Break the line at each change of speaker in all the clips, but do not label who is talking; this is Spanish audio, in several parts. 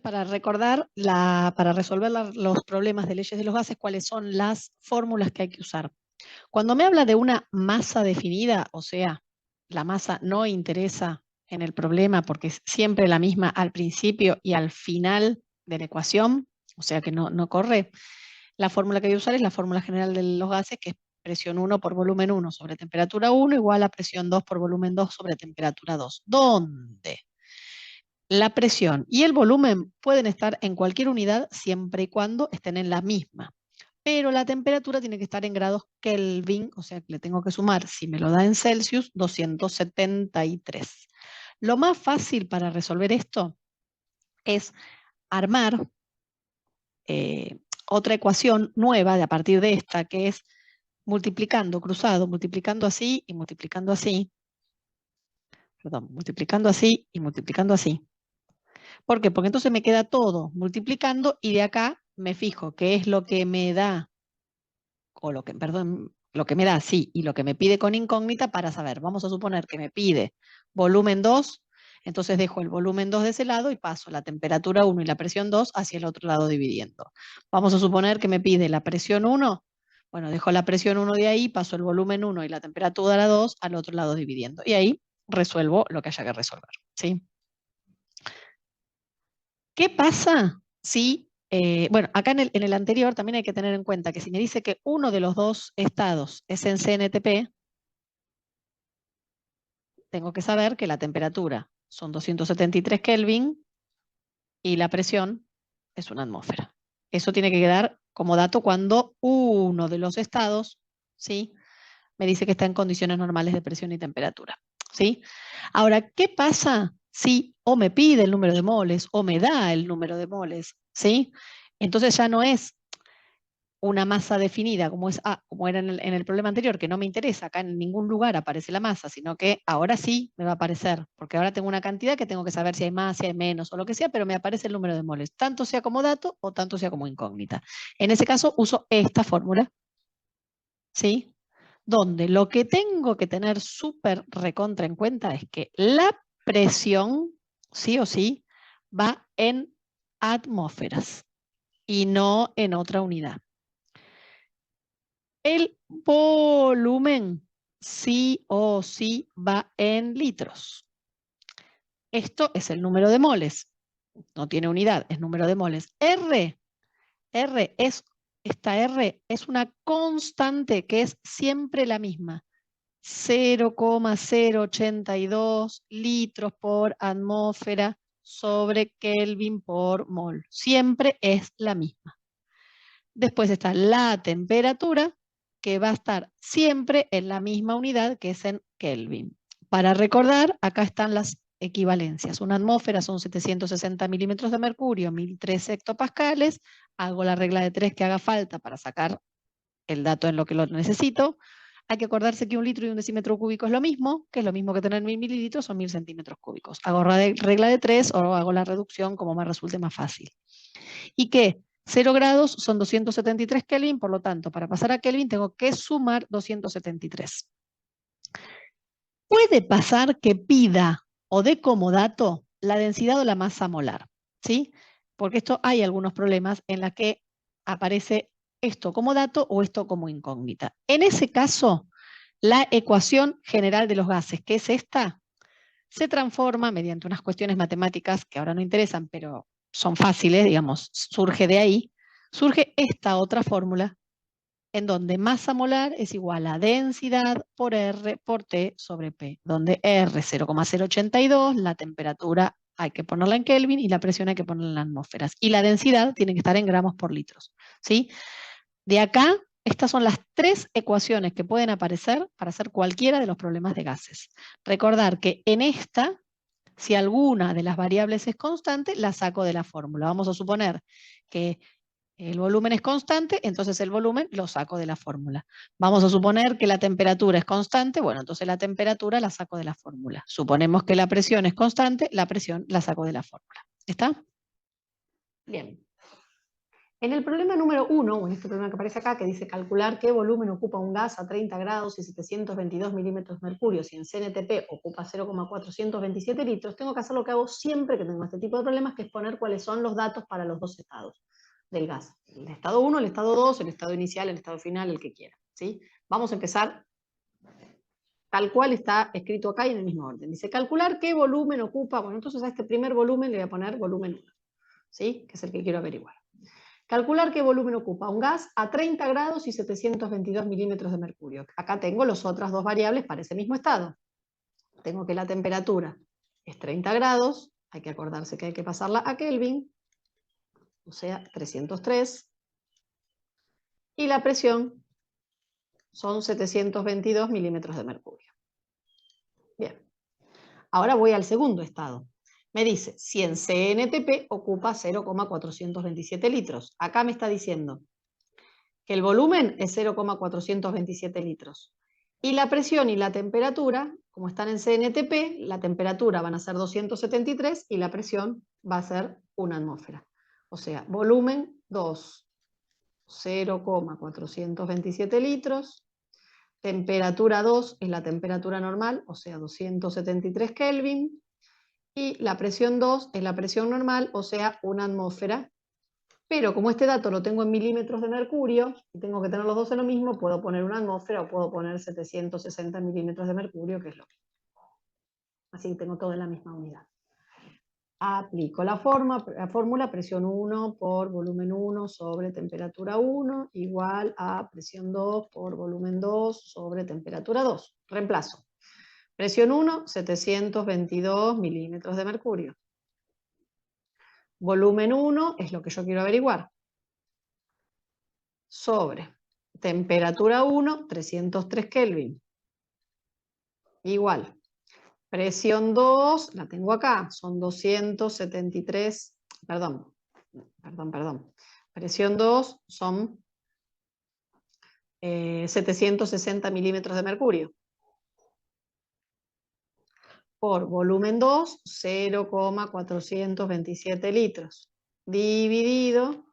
Para recordar, para resolver los problemas de leyes de los gases, ¿cuáles son las fórmulas que hay que usar? Cuando me habla de una masa definida, o sea, la masa no interesa en el problema porque es siempre la misma al principio y al final de la ecuación, o sea que no corre, la fórmula que voy a usar es la fórmula general de los gases, que es presión 1 por volumen 1 sobre temperatura 1 igual a presión 2 por volumen 2 sobre temperatura 2. ¿Dónde? La presión y el volumen pueden estar en cualquier unidad siempre y cuando estén en la misma. Pero la temperatura tiene que estar en grados Kelvin, o sea que le tengo que sumar, si me lo da en Celsius, 273. Lo más fácil para resolver esto es armar otra ecuación nueva de a partir de esta, que es multiplicando, cruzado, multiplicando así y multiplicando así, perdón, multiplicando así y multiplicando así. ¿Por qué? Porque entonces me queda todo multiplicando y de acá me fijo qué es lo que me da, o lo que, perdón, lo que me da, sí, y lo que me pide con incógnita para saber. Vamos a suponer que me pide volumen 2, entonces dejo el volumen 2 de ese lado y paso la temperatura 1 y la presión 2 hacia el otro lado dividiendo. Vamos a suponer que me pide la presión 1, bueno, dejo la presión 1 de ahí, paso el volumen 1 y la temperatura 2 al otro lado dividiendo. Y ahí resuelvo lo que haya que resolver, ¿sí? ¿Qué pasa si, bueno, acá en el anterior también hay que tener en cuenta que si me dice que uno de los dos estados es en CNTP, tengo que saber que la temperatura son 273 Kelvin y la presión es una atmósfera. Eso tiene que quedar como dato cuando uno de los estados, ¿sí?, me dice que está en condiciones normales de presión y temperatura, ¿sí? Ahora, ¿qué pasa si o me pide el número de moles o me da el número de moles, ¿sí? Entonces ya no es una masa definida como es como era en el problema anterior, que no me interesa, acá en ningún lugar aparece la masa, sino que ahora sí me va a aparecer, porque ahora tengo una cantidad que tengo que saber si hay más, si hay menos o lo que sea, pero me aparece el número de moles, tanto sea como dato o tanto sea como incógnita. En ese caso uso esta fórmula, ¿sí? Donde lo que tengo que tener súper recontra en cuenta es que la presión, sí o sí, va en atmósferas y no en otra unidad. El volumen sí o sí va en litros. Esto es el número de moles. No tiene unidad, es número de moles. Esta R es una constante que es siempre la misma. 0,082 litros por atmósfera sobre Kelvin por mol. Siempre es la misma. Después está la temperatura, que va a estar siempre en la misma unidad, que es en Kelvin. Para recordar, acá están las equivalencias. Una atmósfera son 760 milímetros de mercurio, 1003 hectopascales. Hago la regla de 3 que haga falta para sacar el dato en lo que lo necesito. Hay que acordarse que un litro y un decímetro cúbico es lo mismo, que es lo mismo que tener 1000 mililitros o 1000 centímetros cúbicos. Hago regla de 3 o hago la reducción como me resulte más fácil. Y que 0 grados son 273 Kelvin, por lo tanto, para pasar a Kelvin tengo que sumar 273. Puede pasar que pida o dé como dato la densidad o la masa molar, ¿sí? Porque esto hay algunos problemas en los que aparece esto como dato o esto como incógnita. En ese caso, la ecuación general de los gases, que es esta, se transforma mediante unas cuestiones matemáticas que ahora no interesan, pero son fáciles, digamos, surge de ahí, surge esta otra fórmula en donde masa molar es igual a densidad por R por T sobre P, donde R es 0,082, la temperatura hay que ponerla en Kelvin y la presión hay que ponerla en atmósferas. Y la densidad tiene que estar en gramos por litros, ¿sí? De acá, estas son las tres ecuaciones que pueden aparecer para hacer cualquiera de los problemas de gases. Recordar que en esta, si alguna de las variables es constante, la saco de la fórmula. Vamos a suponer que el volumen es constante, entonces el volumen lo saco de la fórmula. Vamos a suponer que la temperatura es constante, bueno, entonces la temperatura la saco de la fórmula. Suponemos que la presión es constante, la presión la saco de la fórmula. ¿Está? Bien.
En el problema número 1, o en este problema que aparece acá, que dice calcular qué volumen ocupa un gas a 30 grados y 722 milímetros de mercurio, si en CNTP ocupa 0,427 litros, tengo que hacer lo que hago siempre que tengo este tipo de problemas, que es poner cuáles son los datos para los dos estados del gas. El estado 1, el estado 2, el estado inicial, el estado final, el que quiera. ¿Sí? Vamos a empezar tal cual está escrito acá y en el mismo orden. Dice calcular qué volumen ocupa. Bueno, entonces a este primer volumen le voy a poner volumen 1, ¿sí? Que es el que quiero averiguar. Calcular qué volumen ocupa un gas a 30 grados y 722 milímetros de mercurio. Acá tengo las otras dos variables para ese mismo estado. Tengo que la temperatura es 30 grados, hay que acordarse que hay que pasarla a Kelvin, o sea, 303. Y la presión son 722 milímetros de mercurio. Bien. Ahora voy al segundo estado. Me dice, si en CNTP ocupa 0,427 litros. Acá me está diciendo que el volumen es 0,427 litros. Y la presión y la temperatura, como están en CNTP, la temperatura van a ser 273 y la presión va a ser 1 atmósfera. O sea, volumen 2, 0,427 litros. Temperatura 2 es la temperatura normal, o sea, 273 Kelvin. Y la presión 2 es la presión normal, o sea, 1 atmósfera. Pero como este dato lo tengo en milímetros de mercurio, y tengo que tener los dos en lo mismo, puedo poner 1 atmósfera o puedo poner 760 milímetros de mercurio, que es lo mismo. Así que tengo todo en la misma unidad. Aplico la fórmula presión 1 por volumen 1 sobre temperatura 1 igual a presión 2 por volumen 2 sobre temperatura 2. Reemplazo. Presión 1, 722 milímetros de mercurio. Volumen 1 es lo que yo quiero averiguar. Sobre temperatura 1, 303 Kelvin. Igual. Presión 2, la tengo acá, son 273, perdón. Presión 2 son 760 milímetros de mercurio. Por volumen 2, 0,427 litros. Dividido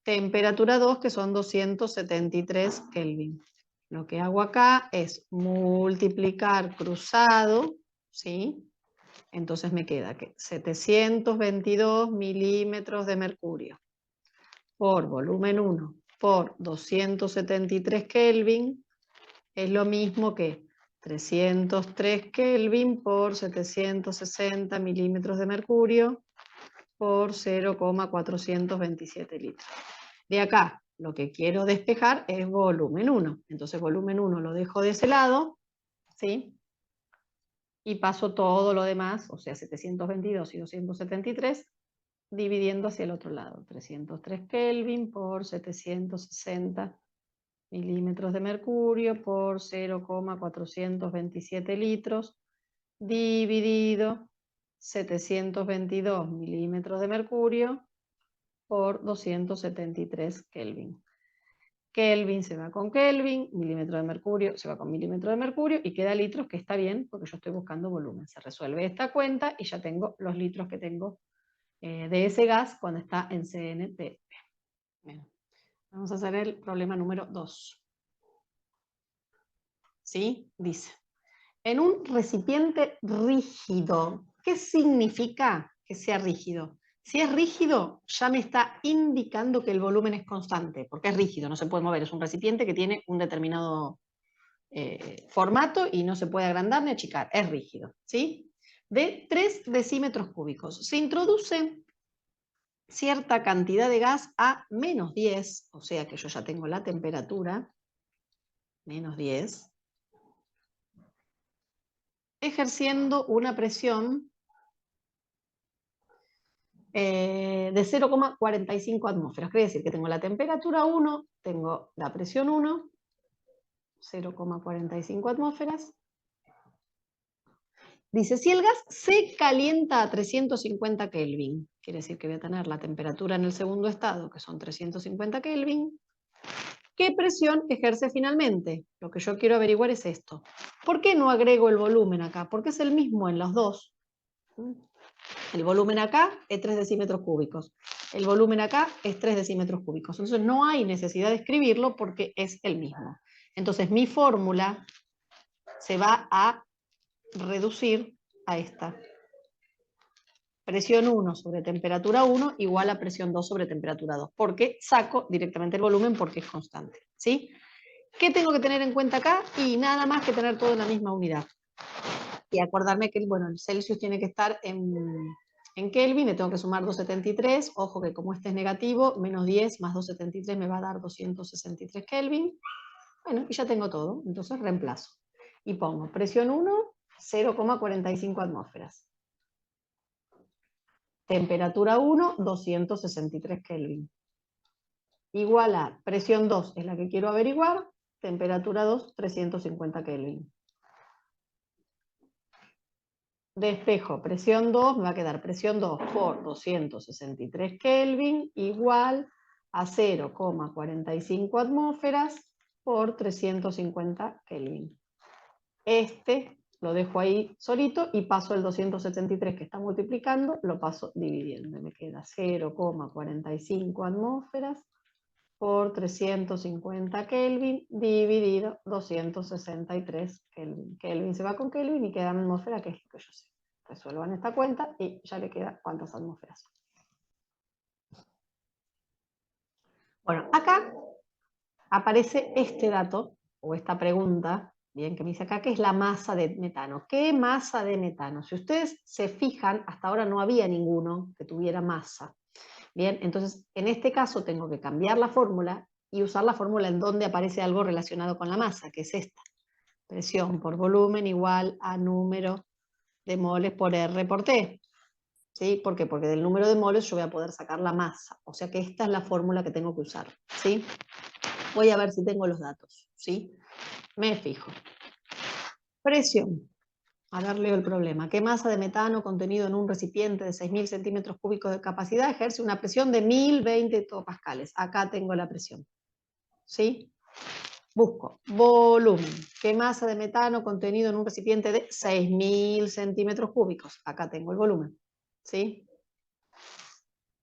temperatura 2, que son 273 Kelvin. Lo que hago acá es multiplicar cruzado, ¿sí? Entonces me queda que 722 milímetros de mercurio por volumen 1 por 273 Kelvin es lo mismo que 303 Kelvin por 760 milímetros de mercurio por 0,427 litros. De acá, lo que quiero despejar es volumen 1. Entonces volumen 1 lo dejo de ese lado, ¿sí? Y paso todo lo demás, o sea, 722 y 273, dividiendo hacia el otro lado. 303 Kelvin por 760 milímetros de mercurio por 0,427 litros, dividido 722 milímetros de mercurio por 273 Kelvin. Kelvin se va con Kelvin, milímetro de mercurio se va con milímetro de mercurio y queda litros, que está bien porque yo estoy buscando volumen. Se resuelve esta cuenta y ya tengo los litros que tengo de ese gas cuando está en CNTP. Bien. Vamos a hacer el problema número 2. ¿Sí? Dice, en un recipiente rígido, ¿qué significa que sea rígido? Si es rígido, ya me está indicando que el volumen es constante, porque es rígido, no se puede mover, es un recipiente que tiene un determinado formato y no se puede agrandar ni achicar, es rígido, ¿sí? De 3 decímetros cúbicos. Se introduce cierta cantidad de gas a menos 10, o sea que yo ya tengo la temperatura, menos 10, ejerciendo una presión de 0,45 atmósferas. Quiere decir que tengo la temperatura 1, tengo la presión 1, 0,45 atmósferas. Dice, si el gas se calienta a 350 Kelvin, quiere decir que voy a tener la temperatura en el segundo estado, que son 350 Kelvin, ¿qué presión ejerce finalmente? Lo que yo quiero averiguar es esto. ¿Por qué no agrego el volumen acá? Porque es el mismo en los dos. El volumen acá es 3 decímetros cúbicos. El volumen acá es 3 decímetros cúbicos. Entonces no hay necesidad de escribirlo porque es el mismo. Entonces mi fórmula se va a reducir a esta. Presión 1 sobre temperatura 1 igual a presión 2 sobre temperatura 2. Porque saco directamente el volumen porque es constante. ¿Sí? ¿Qué tengo que tener en cuenta acá? Y nada más que tener todo en la misma unidad. Y acordarme que bueno, el Celsius tiene que estar en Kelvin, le tengo que sumar 273. Ojo que como este es negativo, menos 10 más 273 me va a dar 263 Kelvin. Bueno, y ya tengo todo. Entonces reemplazo. Y pongo presión 1, 0,45 atmósferas. Temperatura 1, 263 Kelvin. Igual a presión 2, es la que quiero averiguar. Temperatura 2, 350 Kelvin. Despejo presión 2, me va a quedar presión 2 por 263 Kelvin igual a 0,45 atmósferas por 350 Kelvin. Este lo dejo ahí solito y paso el 273 que está multiplicando, lo paso dividiendo. Me queda 0,45 atmósferas por 350 Kelvin dividido 263 Kelvin. Kelvin se va con Kelvin y queda en atmósfera, que es lo que yo sé. Resuelvan esta cuenta y ya le queda cuántas atmósferas. Bueno, acá aparece este dato, o esta pregunta, bien, que me dice acá, que es la masa de metano. ¿Qué masa de metano? Si ustedes se fijan, hasta ahora no había ninguno que tuviera masa. Bien, entonces en este caso tengo que cambiar la fórmula y usar la fórmula en donde aparece algo relacionado con la masa, que es esta. Presión por volumen igual a número de moles por R por T. ¿Sí? ¿Por qué? Porque del número de moles yo voy a poder sacar la masa. O sea que esta es la fórmula que tengo que usar. ¿Sí? Voy a ver si tengo los datos. ¿Sí? Me fijo. Presión. Ahora leo el problema. ¿Qué masa de metano contenido en un recipiente de 6.000 centímetros cúbicos de capacidad ejerce una presión de 1.020 hectopascales? Acá tengo la presión. ¿Sí? Busco volumen. ¿Qué masa de metano contenido en un recipiente de 6.000 centímetros cúbicos? Acá tengo el volumen. ¿Sí?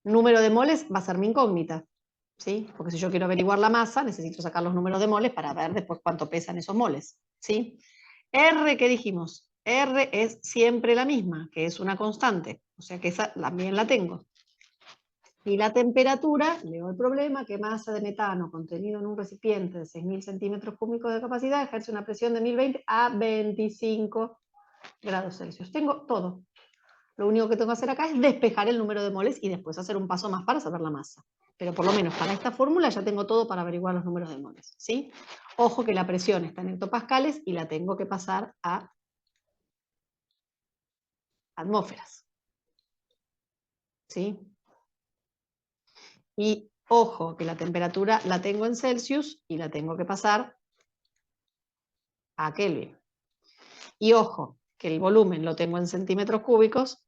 Número de moles va a ser mi incógnita. ¿Sí? Porque si yo quiero averiguar la masa, necesito sacar los números de moles para ver después cuánto pesan esos moles. ¿Sí? R, ¿qué dijimos? R es siempre la misma, que es una constante. O sea que esa también la tengo. Y la temperatura, leo el problema, que masa de metano contenido en un recipiente de 6.000 centímetros cúbicos de capacidad ejerce una presión de 1.020 a 25 grados Celsius. Tengo todo. Lo único que tengo que hacer acá es despejar el número de moles y después hacer un paso más para saber la masa. Pero por lo menos para esta fórmula ya tengo todo para averiguar los números de moles. ¿Sí? Ojo que la presión está en hectopascales y la tengo que pasar a atmósferas. ¿Sí? Y ojo que la temperatura la tengo en Celsius y la tengo que pasar a Kelvin. Y ojo que el volumen lo tengo en centímetros cúbicos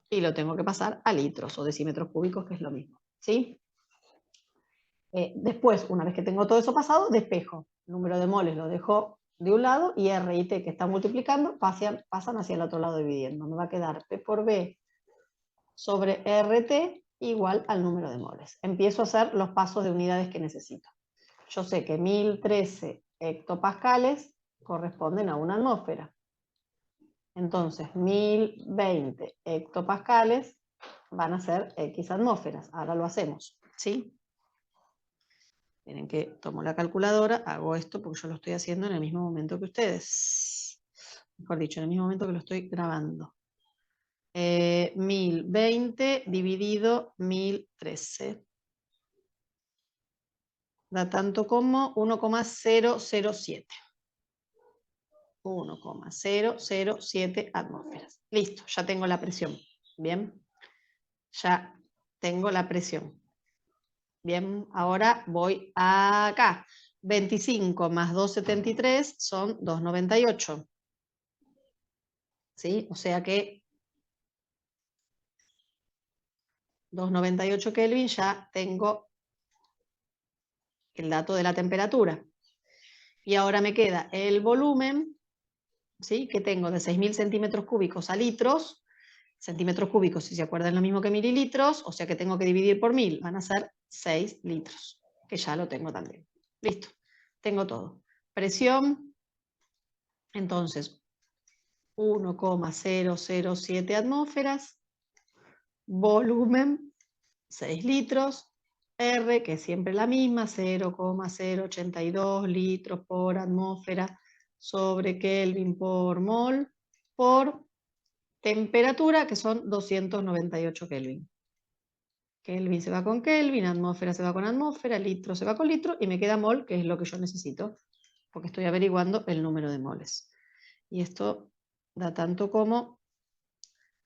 y lo tengo que pasar a litros o decímetros cúbicos, que es lo mismo. ¿Sí? Después, una vez que tengo todo eso pasado, despejo. El número de moles lo dejo de un lado y R y T que están multiplicando pasan hacia el otro lado dividiendo. Me va a quedar P por B sobre RT igual al número de moles. Empiezo a hacer los pasos de unidades que necesito. Yo sé que 1013 hectopascales corresponden a una atmósfera. Entonces, 1020 hectopascales van a ser X atmósferas. Ahora lo hacemos, ¿sí? Miren que tomo la calculadora, hago esto porque yo lo estoy haciendo en el mismo momento que ustedes. Mejor dicho, en el mismo momento que lo estoy grabando. 1020 dividido 1013. Da tanto como 1,007. 1,007 atmósferas. Listo, ya tengo la presión. Bien, ya tengo la presión. Bien, ahora voy acá. 25 más 2,73 son 2,98. ¿Sí? O sea que 2,98 Kelvin ya tengo el dato de la temperatura. Y ahora me queda el volumen, ¿sí? Que tengo de 6.000 centímetros cúbicos a litros, centímetros cúbicos, si se acuerdan, lo mismo que mililitros, o sea que tengo que dividir por 1000, van a ser 6 litros, que ya lo tengo también. Listo, tengo todo. Presión, entonces, 1,007 atmósferas, volumen, 6 litros, R, que es siempre la misma, 0,082 litros por atmósfera sobre Kelvin por mol, por temperatura, que son 298 Kelvin. Kelvin se va con Kelvin, atmósfera se va con atmósfera, litro se va con litro, y me queda mol, que es lo que yo necesito, porque estoy averiguando el número de moles. Y esto da tanto como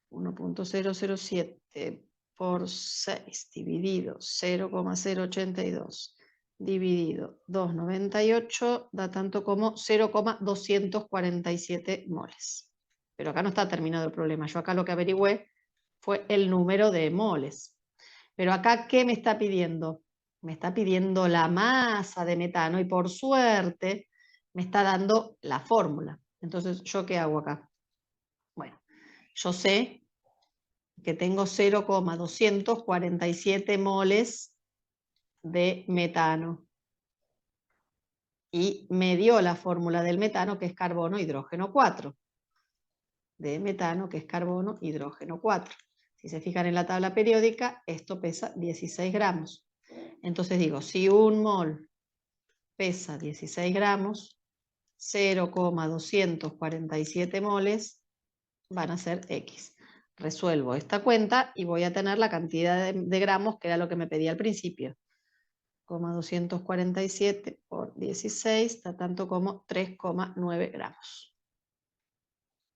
1,007 por 6 dividido 0,082 dividido 298 da tanto como 0,247 moles. Pero acá no está terminado el problema. Yo acá lo que averigüé fue el número de moles. Pero acá, ¿qué me está pidiendo? Me está pidiendo la masa de metano y por suerte me está dando la fórmula. Entonces, ¿yo qué hago acá? Bueno, yo sé que tengo 0,247 moles de metano. Y me dio la fórmula del metano, que es carbono, hidrógeno 4. De metano, que es carbono, hidrógeno 4. Si se fijan en la tabla periódica, esto pesa 16 gramos. Entonces digo, si un mol pesa 16 gramos, 0,247 moles van a ser X. Resuelvo esta cuenta y voy a tener la cantidad de gramos, que era lo que me pedía al principio. 247 por 16 da tanto como 3,9 gramos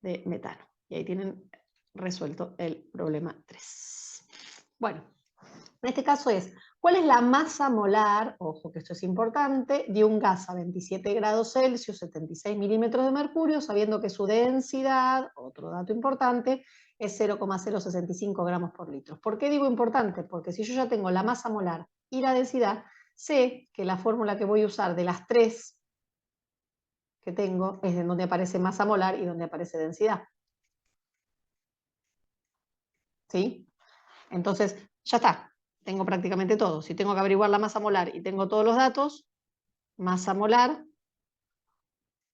de metano. Y ahí tienen resuelto el problema 3. Bueno, en este caso es, ¿cuál es la masa molar, ojo que esto es importante, de un gas a 27 grados Celsius, 76 milímetros de mercurio, sabiendo que su densidad, otro dato importante, es 0,065 gramos por litro? ¿Por qué digo importante? Porque si yo ya tengo la masa molar y la densidad, sé que la fórmula que voy a usar de las tres que tengo es en donde aparece masa molar y donde aparece densidad. ¿Sí? Entonces, ya está. Tengo prácticamente todo. Si tengo que averiguar la masa molar y tengo todos los datos, masa molar va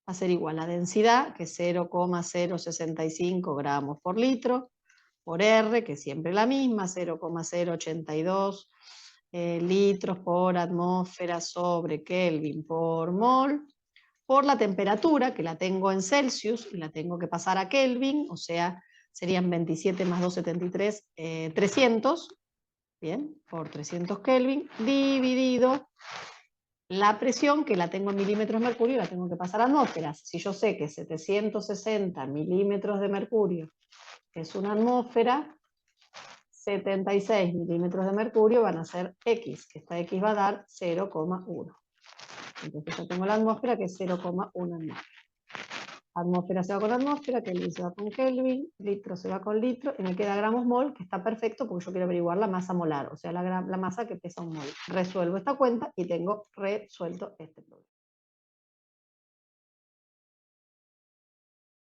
a ser igual a densidad, que es 0,065 gramos por litro, por R, que es siempre la misma, 0,082 litros por atmósfera sobre Kelvin por mol, por la temperatura, que la tengo en Celsius y la tengo que pasar a Kelvin, o sea, serían 27 más 273, 300, bien, por 300 Kelvin, dividido la presión, que la tengo en milímetros de mercurio, la tengo que pasar a atmósferas. Si yo sé que 760 milímetros de mercurio es una atmósfera, 76 milímetros de mercurio van a ser X, que esta X va a dar 0,1. Entonces yo tengo la atmósfera, que es 0,1 atmósfera. Atmósfera se va con atmósfera, Kelvin se va con Kelvin, litro se va con litro, y me queda gramos mol, que está perfecto porque yo quiero averiguar la masa molar, o sea, la masa que pesa un mol. Resuelvo esta cuenta y tengo resuelto este problema.